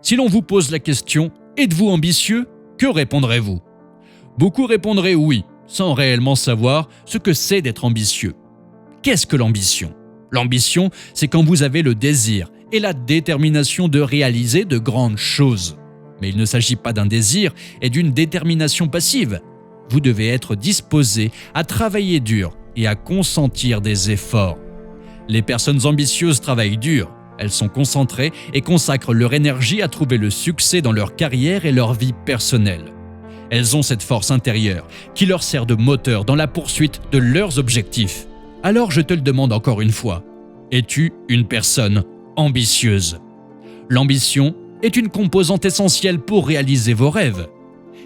Si l'on vous pose la question « Êtes-vous ambitieux ?», que répondrez-vous ? Beaucoup répondraient oui, sans réellement savoir ce que c'est d'être ambitieux. Qu'est-ce que l'ambition ? L'ambition, c'est quand vous avez le désir et la détermination de réaliser de grandes choses. Mais il ne s'agit pas d'un désir et d'une détermination passive. Vous devez être disposé à travailler dur et à consentir des efforts. Les personnes ambitieuses travaillent dur. Elles sont concentrées et consacrent leur énergie à trouver le succès dans leur carrière et leur vie personnelle. Elles ont cette force intérieure qui leur sert de moteur dans la poursuite de leurs objectifs. Alors je te le demande encore une fois, es-tu une personne ambitieuse ? L'ambition est une composante essentielle pour réaliser vos rêves.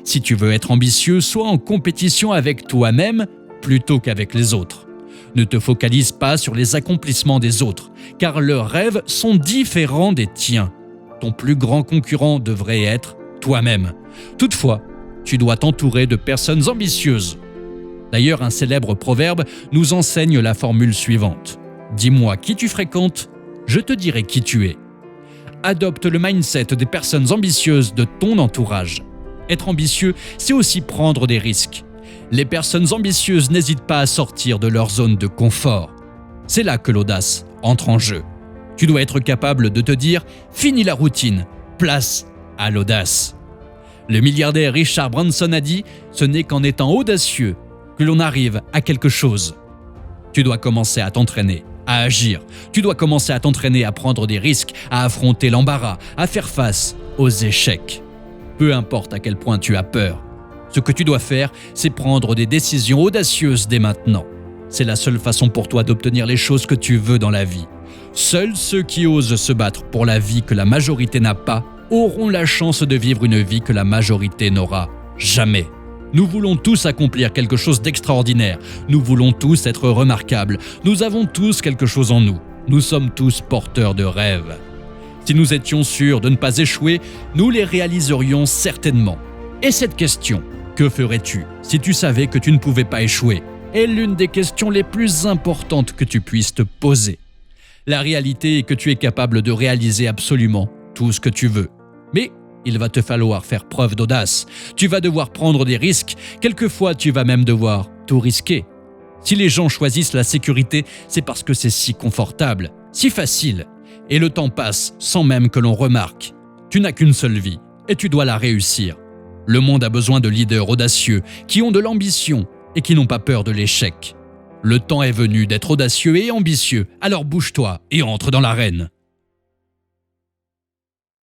Si tu veux être ambitieux, sois en compétition avec toi-même plutôt qu'avec les autres. Ne te focalise pas sur les accomplissements des autres, car leurs rêves sont différents des tiens. Ton plus grand concurrent devrait être toi-même. Toutefois, tu dois t'entourer de personnes ambitieuses. D'ailleurs, un célèbre proverbe nous enseigne la formule suivante. « Dis-moi qui tu fréquentes, je te dirai qui tu es ». Adopte le mindset des personnes ambitieuses de ton entourage. Être ambitieux, c'est aussi prendre des risques. Les personnes ambitieuses n'hésitent pas à sortir de leur zone de confort. C'est là que l'audace entre en jeu. Tu dois être capable de te dire « Fini la routine, place à l'audace ». Le milliardaire Richard Branson a dit « Ce n'est qu'en étant audacieux que l'on arrive à quelque chose ». Tu dois commencer à t'entraîner, à agir. Tu dois commencer à t'entraîner à prendre des risques, à affronter l'embarras, à faire face aux échecs. Peu importe à quel point tu as peur. Ce que tu dois faire, c'est prendre des décisions audacieuses dès maintenant. C'est la seule façon pour toi d'obtenir les choses que tu veux dans la vie. Seuls ceux qui osent se battre pour la vie que la majorité n'a pas auront la chance de vivre une vie que la majorité n'aura jamais. Nous voulons tous accomplir quelque chose d'extraordinaire. Nous voulons tous être remarquables. Nous avons tous quelque chose en nous. Nous sommes tous porteurs de rêves. Si nous étions sûrs de ne pas échouer, nous les réaliserions certainement. Et cette question, que ferais-tu si tu savais que tu ne pouvais pas échouer, est l'une des questions les plus importantes que tu puisses te poser. La réalité est que tu es capable de réaliser absolument tout ce que tu veux. Mais il va te falloir faire preuve d'audace. Tu vas devoir prendre des risques. Quelquefois, tu vas même devoir tout risquer. Si les gens choisissent la sécurité, c'est parce que c'est si confortable, si facile. Et le temps passe sans même que l'on remarque. Tu n'as qu'une seule vie et tu dois la réussir. Le monde a besoin de leaders audacieux qui ont de l'ambition et qui n'ont pas peur de l'échec. Le temps est venu d'être audacieux et ambitieux, alors bouge-toi et entre dans l'arène.